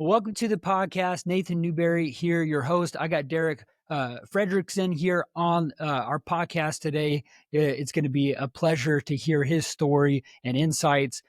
Well, welcome to the podcast. Nathan Newberry here, your host. I got Derek Fredickson here on our podcast today. It's going to be a pleasure to hear his story and insights.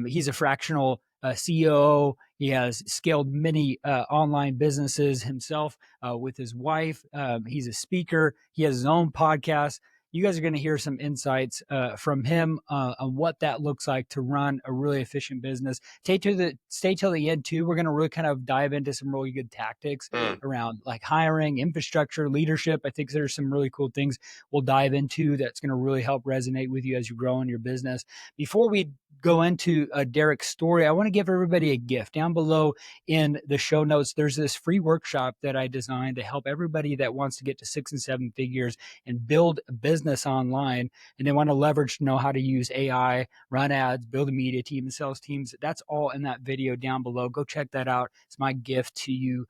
He's a fractional COO. He has scaled many online businesses himself with his wife. He's a speaker. He has his own podcast. You guys are going to hear some insights from him on what that looks like to run a really efficient business. Stay till the end too. We're going to really kind of dive into some really good tactics around like hiring, infrastructure, leadership. I think there's some really cool things we'll dive into that's going to really help resonate with you as you grow in your business. Before we go into Derek's story, I want to give everybody a gift. Down below in the show notes, there's this free workshop that I designed to help everybody that wants to get to 6 and 7 figures and build a business online, and they want to leverage to know how to use AI, run ads, build a media team, and sales teams. That's all in that video down below. Go check that out. It's my gift to you.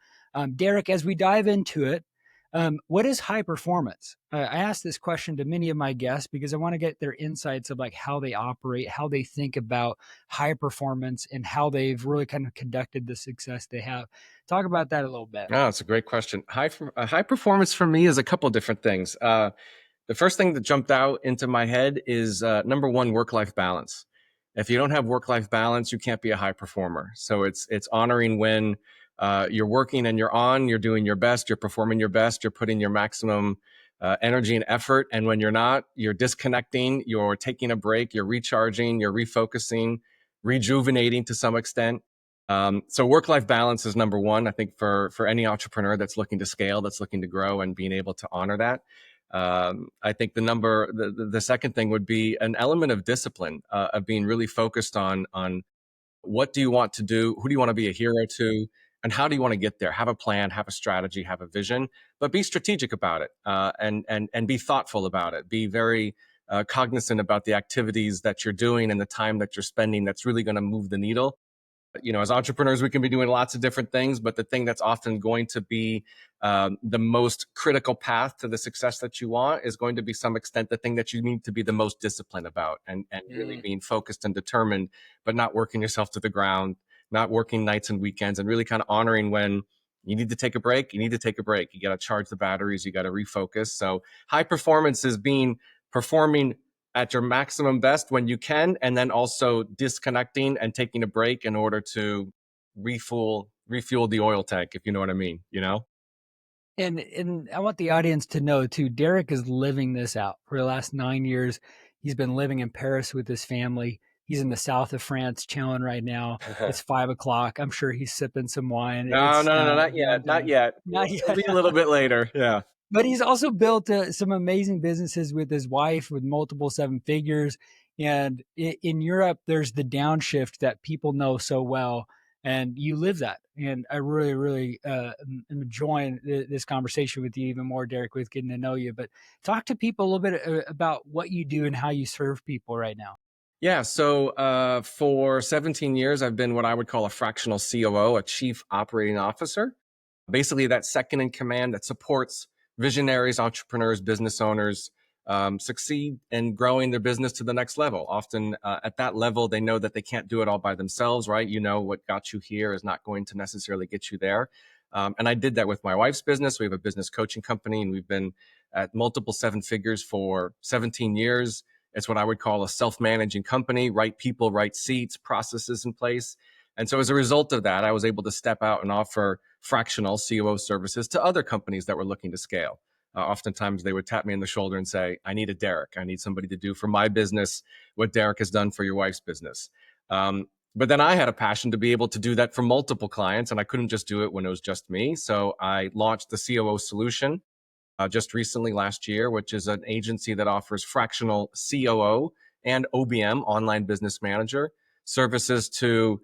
Derek, as we dive into it, what is high performance? I asked this question to many of my guests because I want to get their insights of like how they operate, how they think about high performance, and how they've really kind of conducted the success they have. Talk about that a little bit. Oh, it's a great question. High performance for me is a couple of different things. The first thing that jumped out into my head is number one, work-life balance. If you don't have work-life balance, you can't be a high performer. So it's honoring when you're working and you're doing your best, you're performing your best, you're putting your maximum energy and effort. And when you're not, you're disconnecting, you're taking a break, you're recharging, you're refocusing, rejuvenating to some extent. So work-life balance is number one, I think, for any entrepreneur that's looking to scale, that's looking to grow, and being able to honor that. I think the second thing would be an element of discipline, of being really focused on what do you want to do, who do you want to be a hero to, and how do you want to get there? Have a plan, have a strategy, have a vision, but be strategic about it, and be thoughtful about it. Be very cognizant about the activities that you're doing and the time that you're spending that's really going to move the needle. As entrepreneurs, we can be doing lots of different things, but the thing that's often going to be the most critical path to the success that you want is going to be some extent the thing that you need to be the most disciplined about, and really being focused and determined, but not working yourself to the ground, not working nights and weekends, and really kind of honoring when you need to take a break. You need to take a break. You got to charge the batteries. You got to refocus. So high performance is performing at your maximum best when you can, and then also disconnecting and taking a break in order to refuel the oil tank, if you know what I mean, And I want the audience to know too, Derek is living this out for the last 9 years. He's been living in Paris with his family. He's in the south of France chilling right now. It's 5 o'clock. I'm sure he's sipping some wine. No, not yet. Not yet. Not yet. It'll be a little bit later. Yeah. But he's also built some amazing businesses with his wife with multiple 7 figures. And in Europe, there's the downshift that people know so well. And you live that. And I really, really am enjoying this conversation with you even more, Derek, with getting to know you. But talk to people a little bit about what you do and how you serve people right now. Yeah. So for 17 years, I've been what I would call a fractional COO, a chief operating officer. Basically, that second in command that supports visionaries, entrepreneurs, business owners succeed in growing their business to the next level. Often at that level, they know that they can't do it all by themselves, right? What got you here is not going to necessarily get you there. And I did that with my wife's business. We have a business coaching company, and we've been at multiple 7 figures for 17 years. It's what I would call a self-managing company, right people, right seats, processes in place. And so as a result of that, I was able to step out and offer fractional COO services to other companies that were looking to scale. Oftentimes they would tap me on the shoulder and say, I need a Derek. I need somebody to do for my business what Derek has done for your wife's business. But then I had a passion to be able to do that for multiple clients, and I couldn't just do it when it was just me. So I launched the COO solution just recently last year, which is an agency that offers fractional COO and OBM, online business manager, services to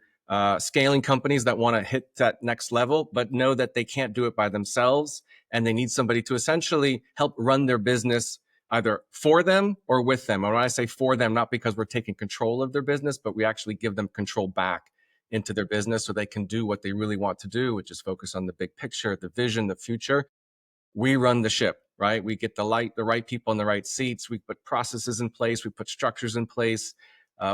scaling companies that want to hit that next level, but know that they can't do it by themselves. And they need somebody to essentially help run their business either for them or with them. And when I say for them, not because we're taking control of their business, but we actually give them control back into their business so they can do what they really want to do, which is focus on the big picture, the vision, the future. We run the ship, right? We get the right people in the right seats. We put processes in place. We put structures in place.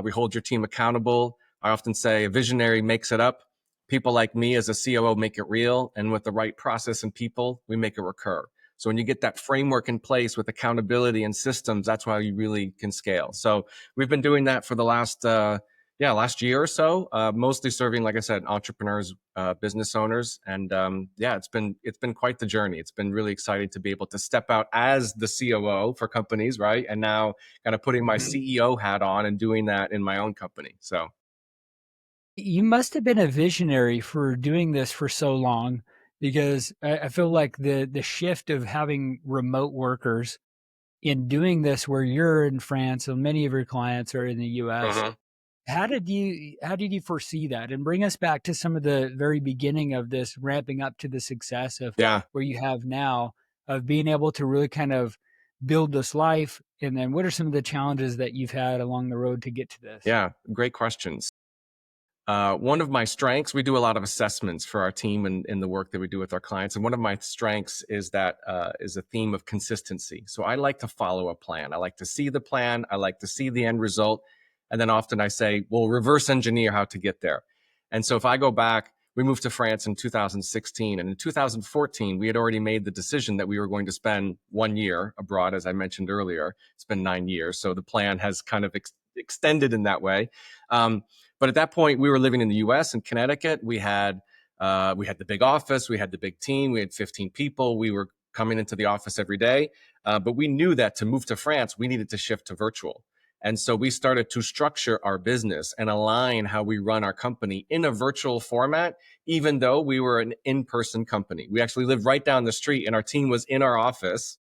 We hold your team accountable. I often say a visionary makes it up. People like me as a COO make it real, and with the right process and people, we make it recur. So when you get that framework in place with accountability and systems, that's why you really can scale. So we've been doing that for the last year or so, mostly serving, like I said, entrepreneurs, business owners, and it's been quite the journey. It's been really exciting to be able to step out as the COO for companies, right, and now kind of putting my CEO hat on and doing that in my own company. So You must have been a visionary for doing this for so long, because I feel like the shift of having remote workers in doing this where you're in France and many of your clients are in the US. Mhm. How did you foresee that? And bring us back to some of the very beginning of this ramping up to the success of Yeah. where you have now, of being able to really kind of build this life. And then what are some of the challenges that you've had along the road to get to this? Yeah, great questions. One of my strengths, we do a lot of assessments for our team and in the work that we do with our clients. And one of my strengths is that is a theme of consistency. So I like to follow a plan. I like to see the plan. I like to see the end result. And then often I say, well, reverse engineer how to get there. And so if I go back, we moved to France in 2016. And in 2014, we had already made the decision that we were going to spend 1 year abroad, as I mentioned earlier. It's been 9 years. So the plan has kind of extended in that way. But at that point, we were living in the U.S. in Connecticut. We had the big office, we had the big team, we had 15 people. We were coming into the office every day, but we knew that to move to France, we needed to shift to virtual. And so we started to structure our business and align how we run our company in a virtual format, even though we were an in-person company. We actually lived right down the street, and our team was in our office,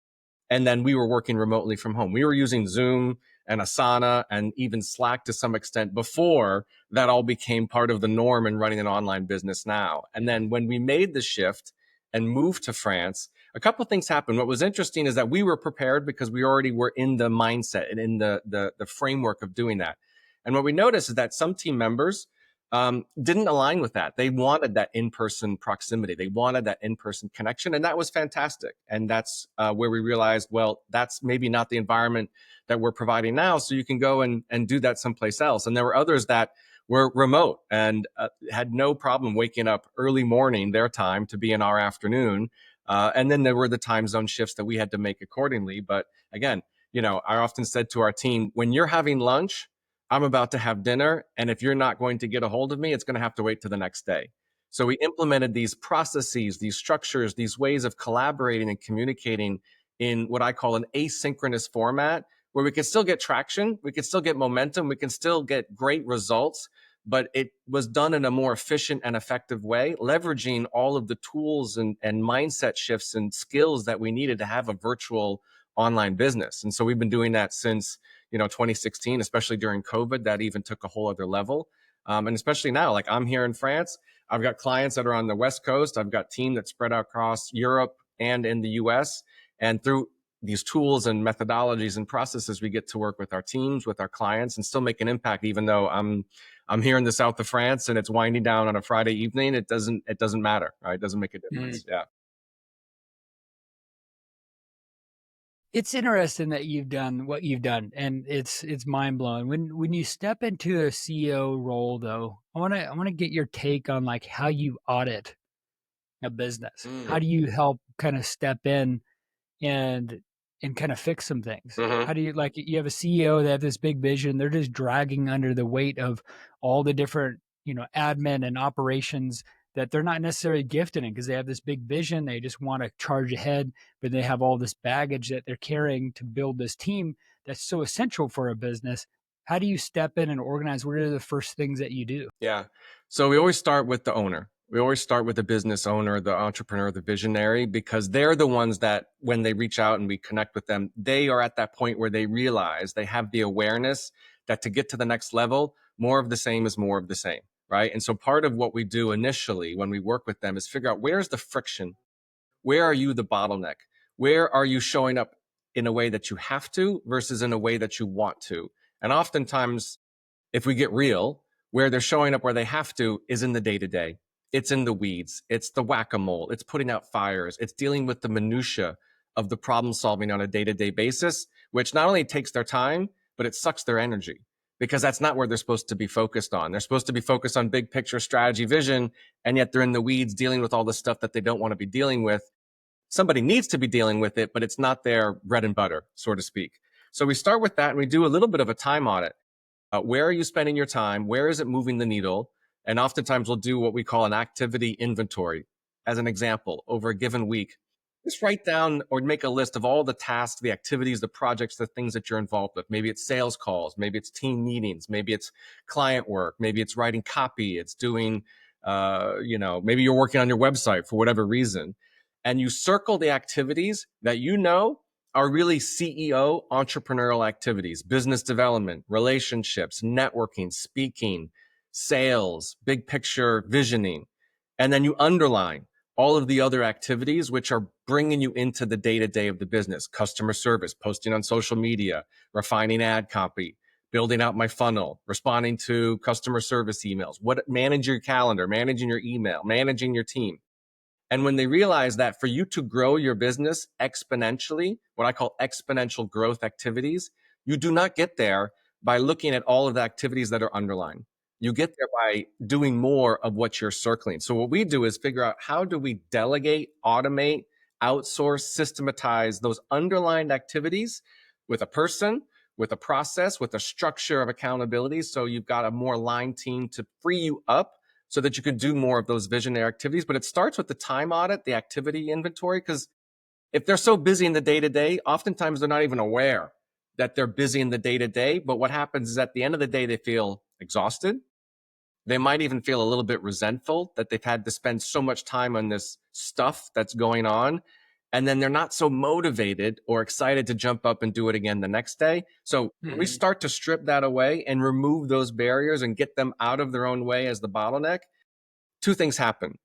and then we were working remotely from home. We were using Zoom and Asana and even Slack to some extent before that all became part of the norm in running an online business now. And then when we made the shift and moved to France, a couple of things happened. What was interesting is that we were prepared because we already were in the mindset and in the framework of doing that. And what we noticed is that some team members didn't align with that. They wanted that in-person proximity. They wanted that in-person connection, and that was fantastic. And that's where we realized, well, that's maybe not the environment that we're providing now. So you can go and do that someplace else. And there were others that were remote and had no problem waking up early morning, their time, to be in our afternoon. And then there were the time zone shifts that we had to make accordingly. But again, I often said to our team, when you're having lunch, I'm about to have dinner, and if you're not going to get a hold of me, it's going to have to wait till the next day. So we implemented these processes, these structures, these ways of collaborating and communicating in what I call an asynchronous format, where we can still get traction, we can still get momentum, we can still get great results, but it was done in a more efficient and effective way, leveraging all of the tools and mindset shifts and skills that we needed to have a virtual online business. And so we've been doing that since 2016, especially during COVID. That even took a whole other level. And especially now, like I'm here in France, I've got clients that are on the West Coast. I've got team that's spread out across Europe and in the US. And through these tools and methodologies and processes, we get to work with our teams, with our clients, and still make an impact. Even though I'm here in the south of France and it's winding down on a Friday evening, it doesn't matter, right? It doesn't make a difference. Yeah. It's interesting that you've done what you've done, and it's mind blowing. When you step into a CEO role, though, I want to get your take on like how you audit a business. How do you help kind of step in and kind of fix some things? Mm-hmm. How do you, like, you have a CEO that have this big vision, they're just dragging under the weight of all the different, admin and operations that they're not necessarily gifted in, because they have this big vision, they just want to charge ahead, but they have all this baggage that they're carrying to build this team that's so essential for a business. How do you step in and organize? What are the first things that you do? Yeah. So we always start with the owner. We always start with the business owner, the entrepreneur, the visionary, because they're the ones that when they reach out and we connect with them, they are at that point where they realize they have the awareness that to get to the next level, more of the same is more of the same, right? And so part of what we do initially when we work with them is figure out where's the friction? Where are you the bottleneck? Where are you showing up in a way that you have to versus in a way that you want to? And oftentimes, if we get real, where they're showing up where they have to is in the day to day. It's in the weeds. It's the whack-a-mole. It's putting out fires. It's dealing with the minutia of the problem solving on a day-to-day basis, which not only takes their time, but it sucks their energy. because that's not where they're supposed to be focused on. They're supposed to be focused on big picture strategy, vision, and yet they're in the weeds dealing with all the stuff that they don't want to be dealing with. Somebody needs to be dealing with it, but it's not their bread and butter, so to speak. So we start with that and we do a little bit of a time audit. Where are you spending your time? Where is it moving the needle? And oftentimes we'll do what we call an activity inventory. As an example, over a given week, just write down or make a list of all the tasks, the activities, the projects, the things that you're involved with. Maybe it's sales calls, maybe it's team meetings, maybe it's client work, maybe it's writing copy, it's doing, maybe you're working on your website for whatever reason. And you circle the activities that you know are really CEO entrepreneurial activities, business development, relationships, networking, speaking, sales, big picture visioning. And then you underline all of the other activities which are bringing you into the day-to-day of the business: customer service, posting on social media, refining ad copy, building out my funnel, responding to customer service emails, manage your calendar, managing your email, managing your team. And when they realize that for you to grow your business exponentially, what I call exponential growth activities, you do not get there by looking at all of the activities that are underlined. You get there by doing more of what you're circling. So what we do is figure out, how do we delegate, automate, outsource, systematize those underlined activities with a person, with a process, with a structure of accountability. So you've got a more aligned team to free you up so that you can do more of those visionary activities. But it starts with the time audit, the activity inventory, because if they're so busy in the day-to-day, oftentimes they're not even aware that they're busy in the day-to-day. But what happens is, at the end of the day, they feel exhausted. They might even feel a little bit resentful that they've had to spend so much time on this stuff that's going on. And then they're not so motivated or excited to jump up and do it again the next day. So when we start to strip that away and remove those barriers and get them out of their own way as the bottleneck, two things happen.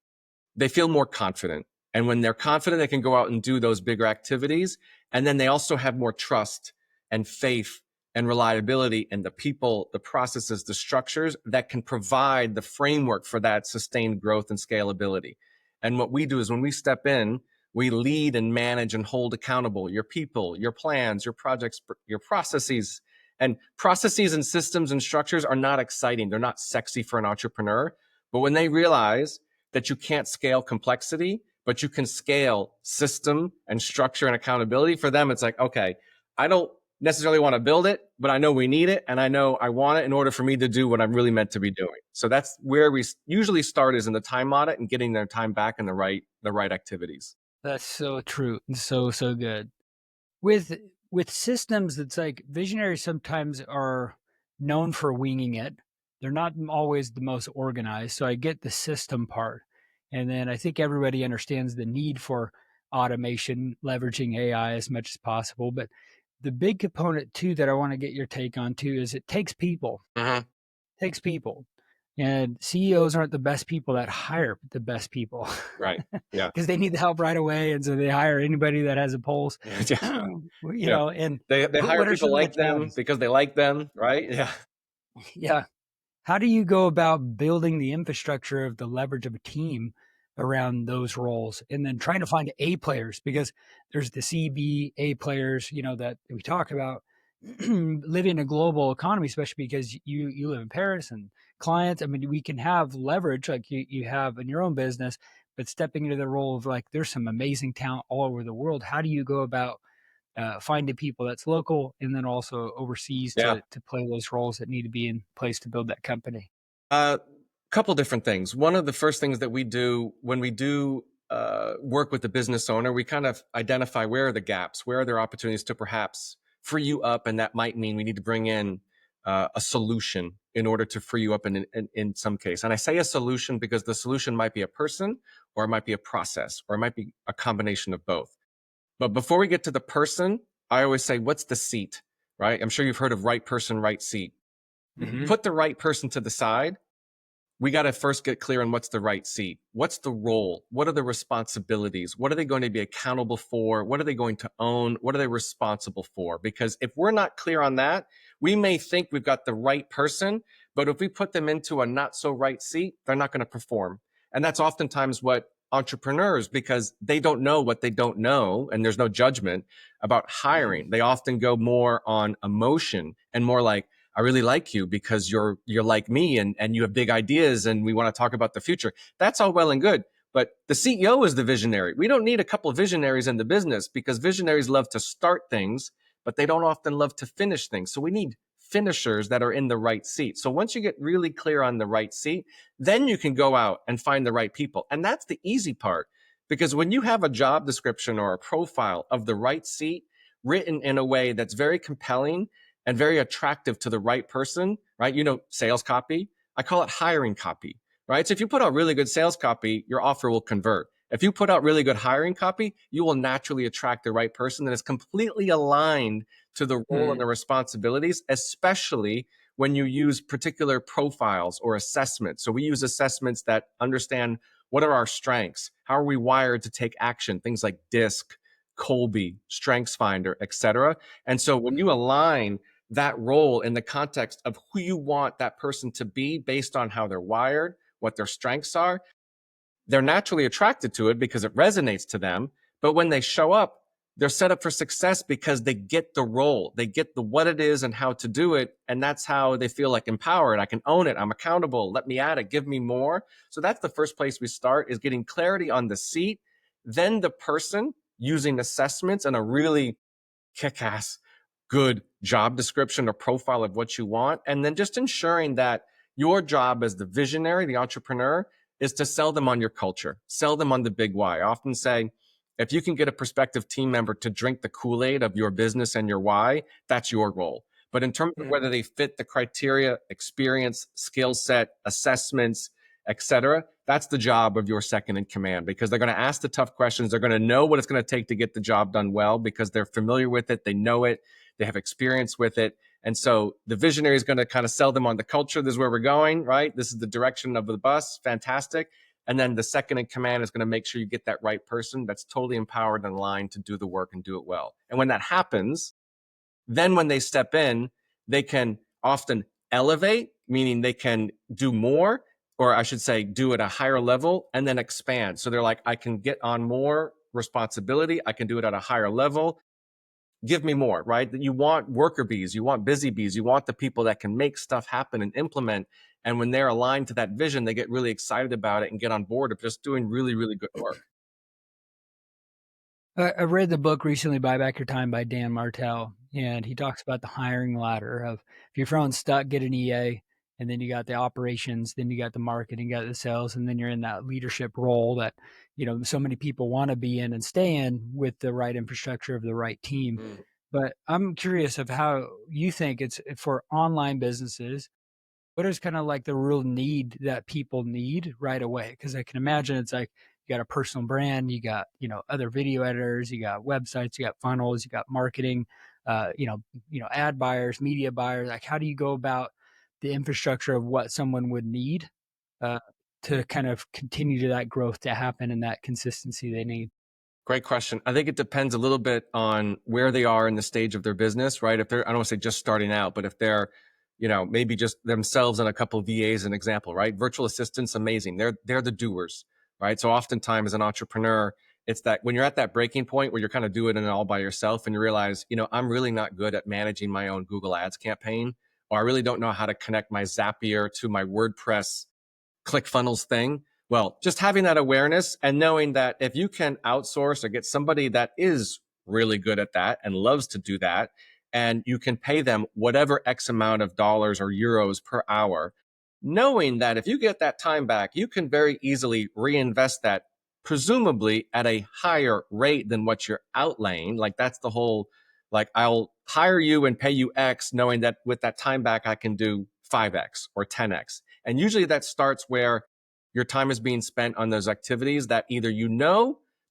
They feel more confident. And when they're confident, they can go out and do those bigger activities. And then they also have more trust and faith and reliability in the people, the processes, the structures that can provide the framework for that sustained growth and scalability. And what we do is, when we step in, we lead and manage and hold accountable your people, your plans, your projects, your processes. And processes and systems and structures are not exciting. They're not sexy for an entrepreneur. But when they realize that you can't scale complexity, but you can scale system and structure and accountability, for them, it's like, okay, I don't necessarily want to build it, but I know we need it, and I know I want it in order for me to do what I'm really meant to be doing. So that's where we usually start, is in the time audit and getting their time back in the right activities. That's so true. So good. With systems, it's like visionaries sometimes are known for winging it. They're not always the most organized. So I get the system part. And then I think everybody understands the need for automation, leveraging AI as much as possible. But the big component too that I want to get your take on too is, it takes people. It takes people. And CEOs aren't the best people that hire the best people. Right. Yeah. Because they need the help right away. And so they hire anybody that has a pulse. You know, and they hire people like them because they like them, right? Yeah. Yeah. How do you go about building the infrastructure of the leverage of a team around those roles, and then trying to find A players? Because there's the CB A players, you know, that we talk about, living in a global economy, especially because you live in Paris, and clients, I mean, we can have leverage like you have in your own business, but stepping into the role of, like, there's some amazing talent all over the world. How do you go about finding people that's local and then also overseas to play those roles that need to be in place to build that company? Couple different things. One of the first things that we do when we do work with the business owner, we kind of identify, where are the gaps, where are there opportunities to perhaps free you up, and that might mean we need to bring in a solution in order to free you up in some case. And I say a solution because the solution might be a person, or it might be a process, or it might be a combination of both. But before we get to the person, I always say, what's the seat, right? I'm sure you've heard of right person, right seat. Put the right person to the side. We got to first get clear on what's the right seat. What's the role? What are the responsibilities? What are they going to be accountable for? What are they going to own? What are they responsible for? Because if we're not clear on that, we may think we've got the right person, but if we put them into a not so right seat, they're not going to perform. And that's oftentimes what entrepreneurs, because they don't know what they don't know, and there's no judgment about hiring. They often go more on emotion and more like, I really like you because you're like me and you have big ideas and we want to talk about the future. That's all well and good. But the CEO is the visionary. We don't need a couple of visionaries in the business because visionaries love to start things, but they don't often love to finish things. So we need finishers that are in the right seat. So once you get really clear on the right seat, then you can go out and find the right people. And that's the easy part, because when you have a job description or a profile of the right seat written in a way that's very compelling and very attractive to the right person, right? Sales copy, I call it hiring copy, right? So if you put out really good sales copy, your offer will convert. If you put out really good hiring copy, you will naturally attract the right person that is completely aligned to the role and the responsibilities, especially when you use particular profiles or assessments. So we use assessments that understand what are our strengths, how are we wired to take action, things like DISC, Colby, StrengthsFinder, etc. And so when you align that role in the context of who you want that person to be based on how they're wired, what their strengths are, they're naturally attracted to it because it resonates to them. But when they show up, they're set up for success because they get the role, they get the what it is and how to do it. And that's how they feel like empowered. I can own it. I'm accountable. Let me at it. Give me more. So that's the first place we start, is getting clarity on the seat. Then the person, using assessments and a really kick-ass good job description or profile of what you want. And then just ensuring that your job as the visionary, the entrepreneur, is to sell them on your culture, sell them on the big why. I often say, if you can get a prospective team member to drink the Kool-Aid of your business and your why, that's your role. But in terms of whether they fit the criteria, experience, skill set, assessments, etc., that's the job of your second in command, because they're going to ask the tough questions. They're going to know what it's going to take to get the job done well because they're familiar with it. They know it. They have experience with it. And so the visionary is going to kind of sell them on the culture. This is where we're going, right? This is the direction of the bus. Fantastic. And then the second in command is going to make sure you get that right person that's totally empowered and aligned to do the work and do it well. And when that happens, then when they step in, they can often elevate, meaning they can do more, or I should say, do at a higher level, and then expand. So they're like, I can get on more responsibility. I can do it at a higher level. Give me more, right? You want worker bees, you want busy bees, you want the people that can make stuff happen and implement. And when they're aligned to that vision, they get really excited about it and get on board of just doing really, really good work. I read the book recently, Buy Back Your Time by Dan Martell, and he talks about the hiring ladder of, if you're feeling stuck, get an EA, and then you got the operations, then you got the marketing, you got the sales, and then you're in that leadership role that, so many people want to be in and stay in with the right infrastructure of the right team. But I'm curious of how you think it's for online businesses. What is kind of like the real need that people need right away? Because I can imagine it's like, you got a personal brand, you got, other video editors, you got websites, you got funnels, you got marketing, ad buyers, media buyers. Like, how do you go about the infrastructure of what someone would need uh, to kind of continue to that growth to happen and that consistency they need? Great question. I think it depends a little bit on where they are in the stage of their business, right? If they're, I don't want to say just starting out, but if they're, maybe just themselves and a couple of VAs, an example, right? Virtual assistants, amazing. They're the doers, right? So oftentimes as an entrepreneur, it's that when you're at that breaking point where you're kind of doing it all by yourself and you realize, I'm really not good at managing my own Google Ads campaign, or I really don't know how to connect my Zapier to my WordPress ClickFunnels thing. Well, just having that awareness and knowing that if you can outsource or get somebody that is really good at that and loves to do that, and you can pay them whatever X amount of dollars or euros per hour, knowing that if you get that time back, you can very easily reinvest that, presumably at a higher rate than what you're outlaying. Like that's the whole, like I'll hire you and pay you X, knowing that with that time back, I can do 5X or 10X. And usually that starts where your time is being spent on those activities that either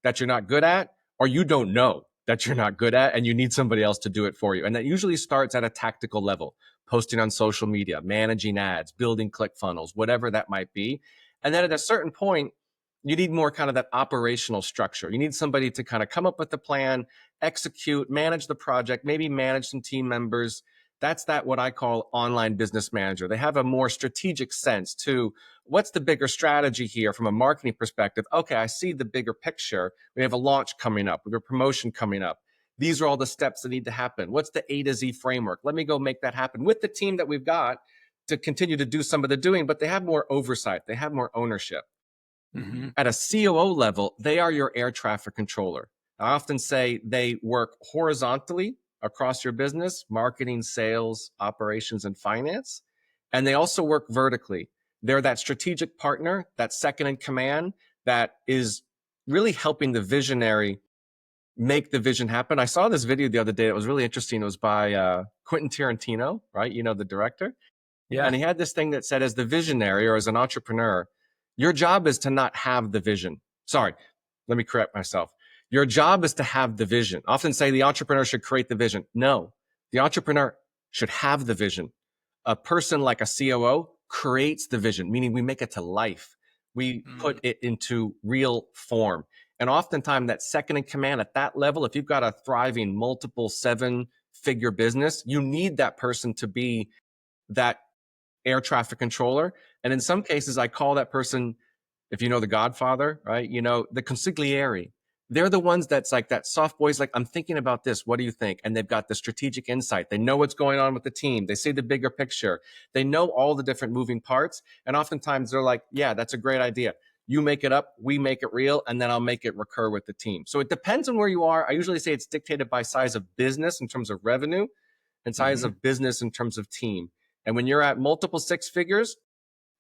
that you're not good at, or you don't know that you're not good at, and you need somebody else to do it for you. And that usually starts at a tactical level, posting on social media, managing ads, building ClickFunnels, whatever that might be. And then at a certain point, you need more kind of that operational structure. You need somebody to kind of come up with the plan, execute, manage the project, maybe manage some team members. That's what I call online business manager. They have a more strategic sense to what's the bigger strategy here from a marketing perspective. Okay, I see the bigger picture. We have a launch coming up. We have a promotion coming up. These are all the steps that need to happen. What's the A to Z framework? Let me go make that happen with the team that we've got to continue to do some of the doing, but they have more oversight. They have more ownership. Mm-hmm. At a COO level, they are your air traffic controller. I often say they work horizontally across your business, marketing, sales, operations, and finance. And they also work vertically. They're that strategic partner, that second in command that is really helping the visionary make the vision happen. I saw this video the other day that was really interesting. It was by Quentin Tarantino, right? You know, the director. Yeah. And he had this thing that said, as the visionary or as an entrepreneur, your job is to not have the vision. Sorry, let me correct myself. Your job is to have the vision. Often say the entrepreneur should create the vision. No, the entrepreneur should have the vision. A person like a COO creates the vision, meaning we make it to life. We put it into real form. And oftentimes that second in command at that level, if you've got a thriving multiple 7-figure business, you need that person to be that air traffic controller. And in some cases, I call that person, if you know The Godfather, right? You know, the consigliere. They're the ones that's like that soft voice, like, I'm thinking about this. What do you think? And they've got the strategic insight. They know what's going on with the team. They see the bigger picture. They know all the different moving parts. And oftentimes they're like, yeah, that's a great idea. You make it up, we make it real, and then I'll make it recur with the team. So it depends on where you are. I usually say it's dictated by size of business in terms of revenue and size of business in terms of team. And when you're at multiple 6 figures,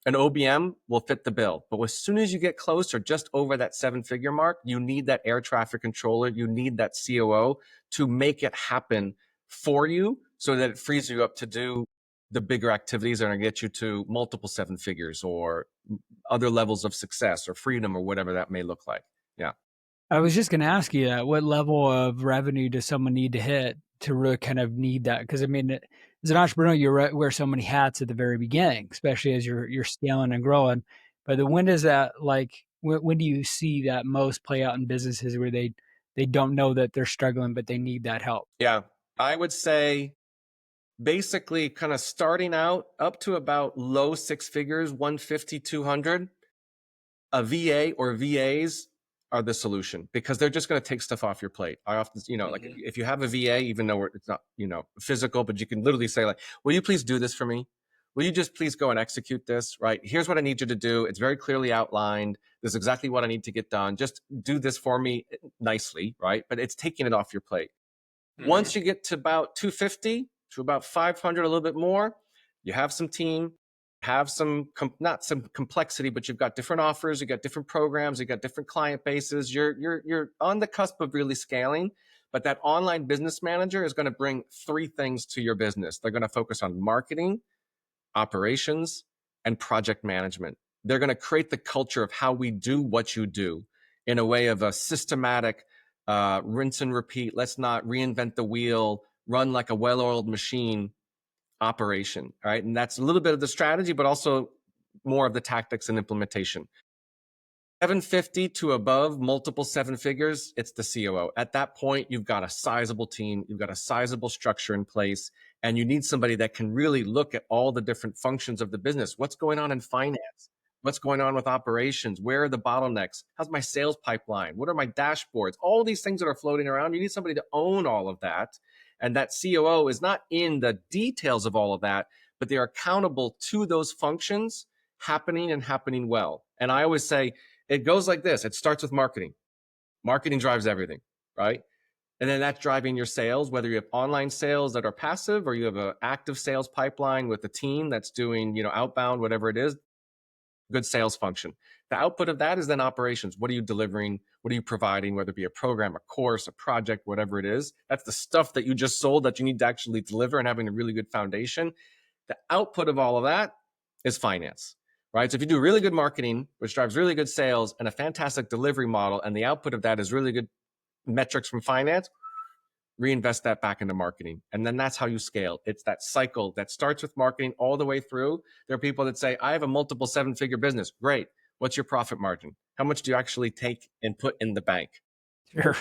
an OBM will fit the bill. But as soon as you get closer, just over that 7-figure mark, you need that air traffic controller. You need that COO to make it happen for you so that it frees you up to do the bigger activities that are going to get you to multiple 7 figures or other levels of success or freedom or whatever that may look like. Yeah. I was just going to ask you that. What level of revenue does someone need to hit to really kind of need that? Because I mean, as an entrepreneur, you wear so many hats at the very beginning, especially as you're scaling and growing. But when does that when do you see that most play out in businesses where they don't know that they're struggling, but they need that help? Yeah. I would say basically kind of starting out up to about low 6 figures, 150, 200. A VA or VAs are the solution because they're just going to take stuff off your plate. I often, like if you have a VA, even though it's not, physical, but you can literally say like, will you please do this for me? Will you just please go and execute this, right? Here's what I need you to do. It's very clearly outlined. This is exactly what I need to get done. Just do this for me nicely, right? But it's taking it off your plate. Once you get to about 250 to about 500, a little bit more, you have some team, have some, not some complexity, but you've got different offers, you've got different programs, you've got different client bases. You're on the cusp of really scaling. But that online business manager is going to bring 3 things to your business. They're going to focus on marketing, operations, and project management. They're going to create the culture of how we do what you do in a way of a systematic rinse and repeat. Let's not reinvent the wheel, run like a well-oiled machine operation. All right. And that's a little bit of the strategy, but also more of the tactics and implementation. 750 to above, multiple 7 figures, it's the COO. At that point, you've got a sizable team, you've got a sizable structure in place, and you need somebody that can really look at all the different functions of the business. What's going on in finance? What's going on with operations? Where are the bottlenecks? How's my sales pipeline? What are my dashboards? All these things that are floating around, you need somebody to own all of that. And that COO is not in the details of all of that, but they're accountable to those functions happening and happening well. And I always say, it goes like this. It starts with marketing. Marketing drives everything, right? And then that's driving your sales, whether you have online sales that are passive or you have an active sales pipeline with a team that's doing, outbound, whatever it is, good sales function. The output of that is then operations. What are you delivering? What are you providing? Whether it be a program, a course, a project, whatever it is. That's the stuff that you just sold that you need to actually deliver and having a really good foundation. The output of all of that is finance. Right. So if you do really good marketing, which drives really good sales and a fantastic delivery model, and the output of that is really good metrics from finance, reinvest that back into marketing. And then that's how you scale. It's that cycle that starts with marketing all the way through. There are people that say, I have a multiple 7-figure business. Great. What's your profit margin? How much do you actually take and put in the bank? Sure.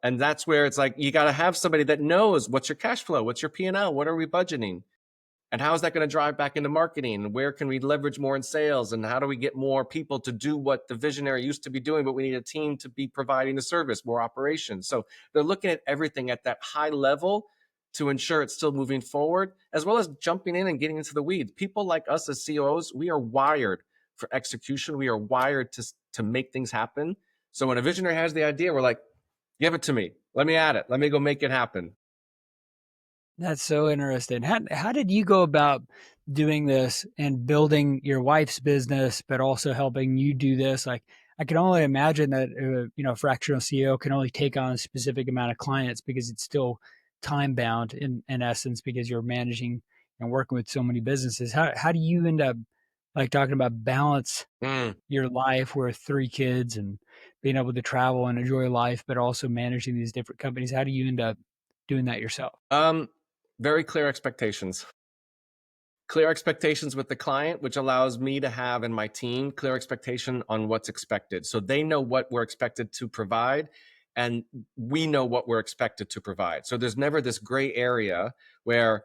And that's where it's like, you got to have somebody that knows what's your cash flow, what's your P&L, what are we budgeting? And how is that going to drive back into marketing? And where can we leverage more in sales? And how do we get more people to do what the visionary used to be doing, but we need a team to be providing the service, more operations. So they're looking at everything at that high level to ensure it's still moving forward, as well as jumping in and getting into the weeds. People like us as COOs, we are wired for execution. We are wired to make things happen. So when a visionary has the idea, we're like, give it to me. Let me at it. Let me go make it happen. That's so interesting. How did you go about doing this and building your wife's business, but also helping you do this? Like, I can only imagine that fractional CEO can only take on a specific amount of clients because it's still time bound in essence because you're managing and working with so many businesses. How do you end up like talking about balance your life with 3 kids and being able to travel and enjoy life, but also managing these different companies? How do you end up doing that yourself? Very clear expectations. Clear expectations with the client, which allows me to have in my team clear expectation on what's expected. So they know what we're expected to provide, and we know what we're expected to provide. So there's never this gray area where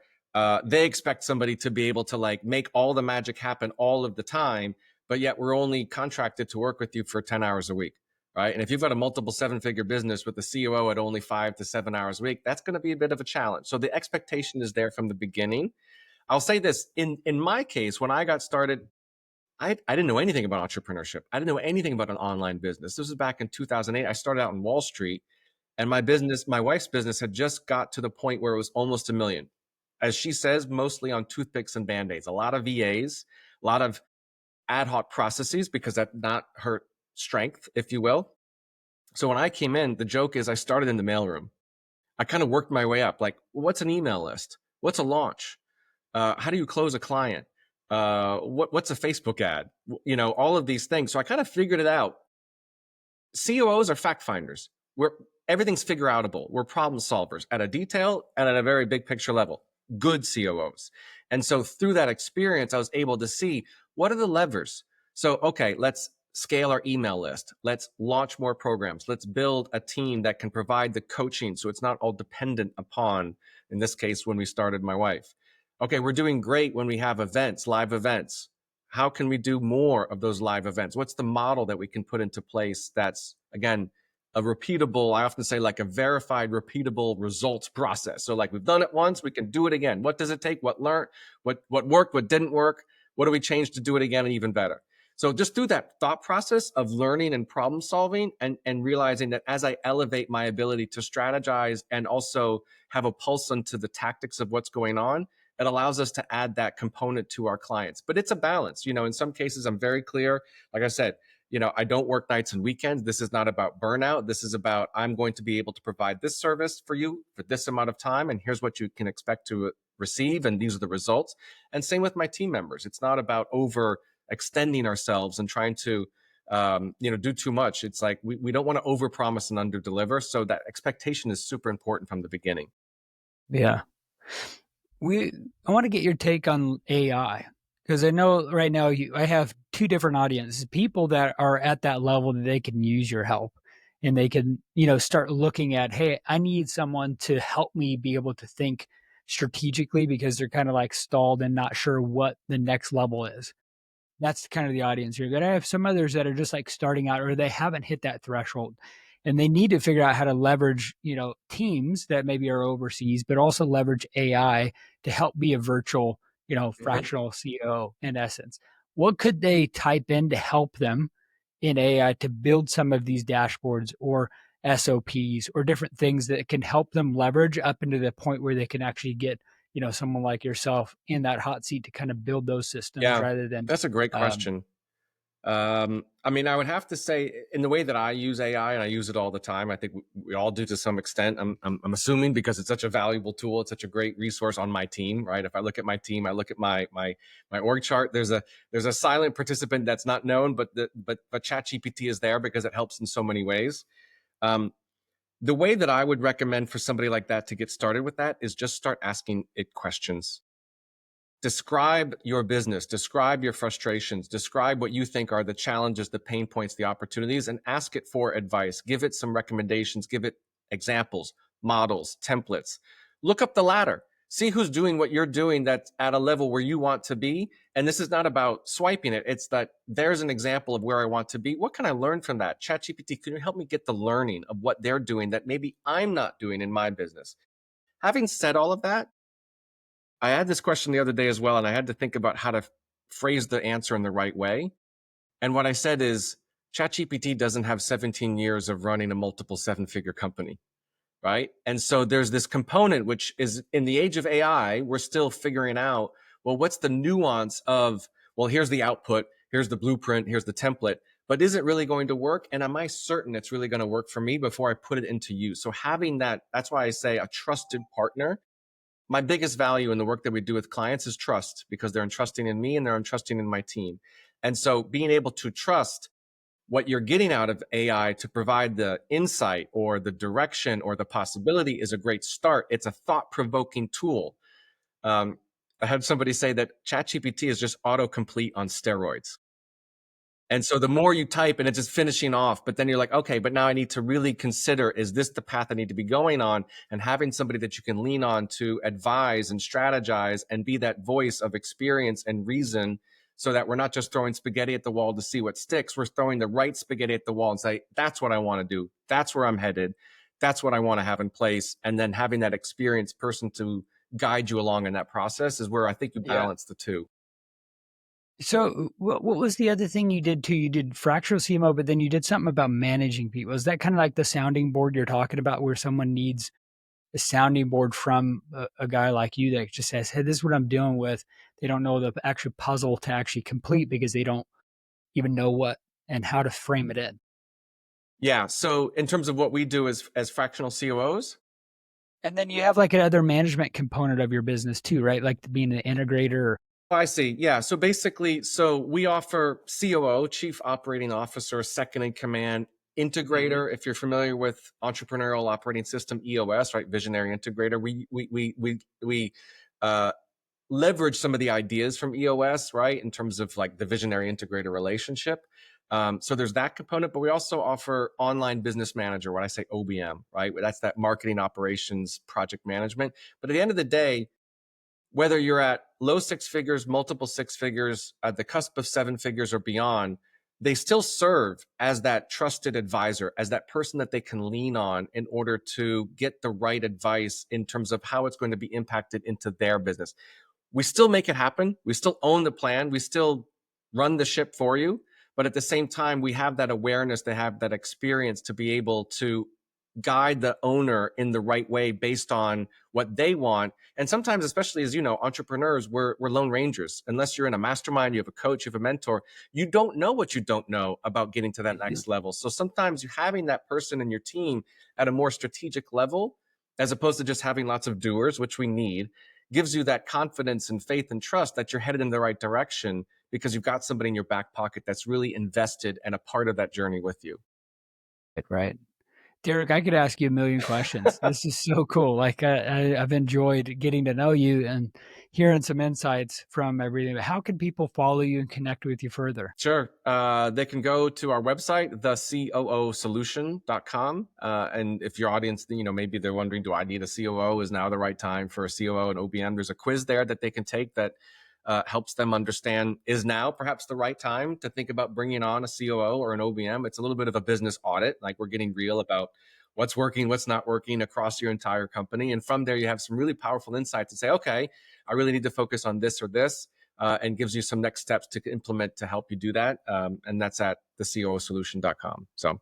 they expect somebody to be able to like make all the magic happen all of the time, but yet we're only contracted to work with you for 10 hours a week, right? And if you've got a multiple 7-figure business with a COO at only 5 to 7 hours a week, that's going to be a bit of a challenge. So the expectation is there from the beginning. I'll say this, in my case, when I got started, I didn't know anything about entrepreneurship. I didn't know anything about an online business. This was back in 2008. I started out in Wall Street, and my wife's business had just got to the point where it was almost $1 million. As she says, mostly on toothpicks and Band-Aids, a lot of VAs, a lot of ad hoc processes because that's not her strength, if you will. So when I came in, the joke is I started in the mailroom. I kind of worked my way up. Like, what's an email list? What's a launch? How do you close a client? What's a Facebook ad? All of these things. So I kind of figured it out. COOs are fact finders. Everything's figure outable. We're problem solvers at a detail and at a very big picture level. Good COOs. And so through that experience, I was able to see what are the levers. So, okay, let's scale our email list. Let's launch more programs. Let's build a team that can provide the coaching so it's not all dependent upon, in this case, when we started my wife. Okay, we're doing great when we have events, live events. How can we do more of those live events? What's the model that we can put into place that's, again, a repeatable, I often say like a verified, repeatable results process. So like we've done it once, we can do it again. What does it take? What worked? What didn't work? What do we change to do it again and even better? So just through that thought process of learning and problem solving and realizing that as I elevate my ability to strategize and also have a pulse into the tactics of what's going on, it allows us to add that component to our clients. But it's a balance. In some cases, I'm very clear. Like I said, I don't work nights and weekends. This is not about burnout. This is about, I'm going to be able to provide this service for you for this amount of time. And here's what you can expect to receive. And these are the results. And same with my team members. It's not about overextending ourselves and trying to, do too much. It's like, we don't want to overpromise and underdeliver. So that expectation is super important from the beginning. Yeah. I want to get your take on AI because I know right now I have 2 different audiences, people that are at that level that they can use your help and they can, start looking at, hey, I need someone to help me be able to think strategically because they're kind of like stalled and not sure what the next level is. That's kind of the audience here. But I have some others that are just like starting out or they haven't hit that threshold and they need to figure out how to leverage, teams that maybe are overseas, but also leverage AI to help be a virtual, fractional CEO in essence. What could they type in to help them in AI to build some of these dashboards or SOPs or different things that can help them leverage up into the point where they can actually get, someone like yourself in that hot seat to kind of build those systems rather than. That's a great question. I would have to say, in the way that I use AI, and I use it all the time, I think we all do to some extent. I'm assuming because it's such a valuable tool, it's such a great resource on my team, right? If I look at my team, I look at my org chart. There's a silent participant that's not known, but ChatGPT is there because it helps in so many ways. The way that I would recommend for somebody like that to get started with that is just start asking it questions. Describe your business, describe your frustrations, describe what you think are the challenges, the pain points, the opportunities, and ask it for advice. Give it some recommendations, give it examples, models, templates. Look up the ladder. See who's doing what you're doing that's at a level where you want to be. And this is not about swiping it. It's that there's an example of where I want to be. What can I learn from that? ChatGPT, can you help me get the learning of what they're doing that maybe I'm not doing in my business? Having said all of that, I had this question the other day as well, and I had to think about how to phrase the answer in the right way. And what I said is ChatGPT doesn't have 17 years of running a multiple seven-figure company, right? And so there's this component, which is in the age of AI, we're still figuring out, well, what's the nuance of, well, here's the output, here's the blueprint, here's the template, but is it really going to work? And am I certain it's really going to work for me before I put it into use? So having that, that's why I say a trusted partner. My biggest value in the work that we do with clients is trust, because they're entrusting in me and they're entrusting in my team. And so being able to trust what you're getting out of AI to provide the insight or the direction or the possibility is a great start. It's a thought-provoking tool. I had somebody say that ChatGPT is just autocomplete on steroids. And so the more you type and it's just finishing off, but then you're like, okay, but now I need to really consider, is this the path I need to be going on? And having somebody that you can lean on to advise and strategize and be that voice of experience and reason, so that we're not just throwing spaghetti at the wall to see what sticks. We're throwing the right spaghetti at the wall and say, that's what I want to do. That's where I'm headed. That's what I want to have in place. And then having that experienced person to guide you along in that process is where I think you balance the two. So what was the other thing you did too? You did fractional CMO, but then you did something about managing people. Is that kind of like the sounding board you're talking about, where someone needs a sounding board from a guy like you that just says, hey, this is what I'm dealing with. They don't know the actual puzzle to actually complete because they don't even know what and how to frame it in. Yeah. So in terms of what we do as fractional COOs. And then you have like another management component of your business too, right? Like being an integrator. I see. Yeah. So basically, so we offer COO, Chief Operating Officer, second in command, integrator. If you're familiar with Entrepreneurial Operating System, EOS, right? Visionary integrator. We leverage some of the ideas from EOS, right? In terms of like the visionary integrator relationship. So there's that component, but we also offer online business manager, what I say OBM, right? That's that marketing operations project management. But at the end of the day, whether you're at low six figures, multiple six figures, at the cusp of seven figures or beyond, they still serve as that trusted advisor, as that person that they can lean on in order to get the right advice in terms of how it's going to be impacted into their business. We still make it happen. We still own the plan. We still run the ship for you. But at the same time, we have that awareness, to have that experience to be able to guide the owner in the right way based on what they want. And sometimes, especially as you know, entrepreneurs, we're lone rangers. Unless you're in a mastermind, you have a coach, you have a mentor, you don't know what you don't know about getting to that next level. So sometimes you having that person in your team at a more strategic level, as opposed to just having lots of doers, which we need, gives you that confidence and faith and trust that you're headed in the right direction, because you've got somebody in your back pocket that's really invested and a part of that journey with you. Right. Derek, I could ask you a million questions. This is so cool. Like I've enjoyed getting to know you and hearing some insights from everything. But how can people follow you and connect with you further? Sure. They can go to our website, thecoosolution.com. And if your audience, maybe they're wondering, do I need a COO? Is now the right time for a COO and OBM? There's a quiz there that they can take that helps them understand, is now perhaps the right time to think about bringing on a COO or an OBM? It's a little bit of a business audit. Like, we're getting real about what's working, what's not working across your entire company. And from there, you have some really powerful insights to say, okay, I really need to focus on this or this. And gives you some next steps to implement to help you do that. And that's at thecoosolution.com. So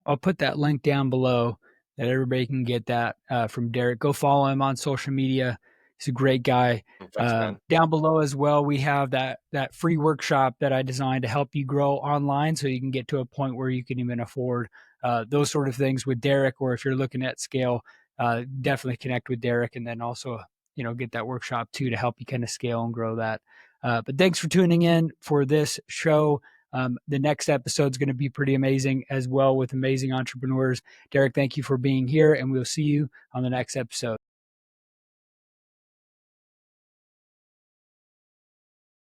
I'll put that link down below that everybody can get that from Derek. Go follow him on social media. He's a great guy. thanks, man. Down below as well, we have that free workshop that I designed to help you grow online, so you can get to a point where you can even afford those sort of things with Derek. Or if you're looking at scale, definitely connect with Derek, and then also get that workshop too to help you kind of scale and grow that. But thanks for tuning in for this show. The next episode is going to be pretty amazing as well, with amazing entrepreneurs. Derek, thank you for being here, and we'll see you on the next episode.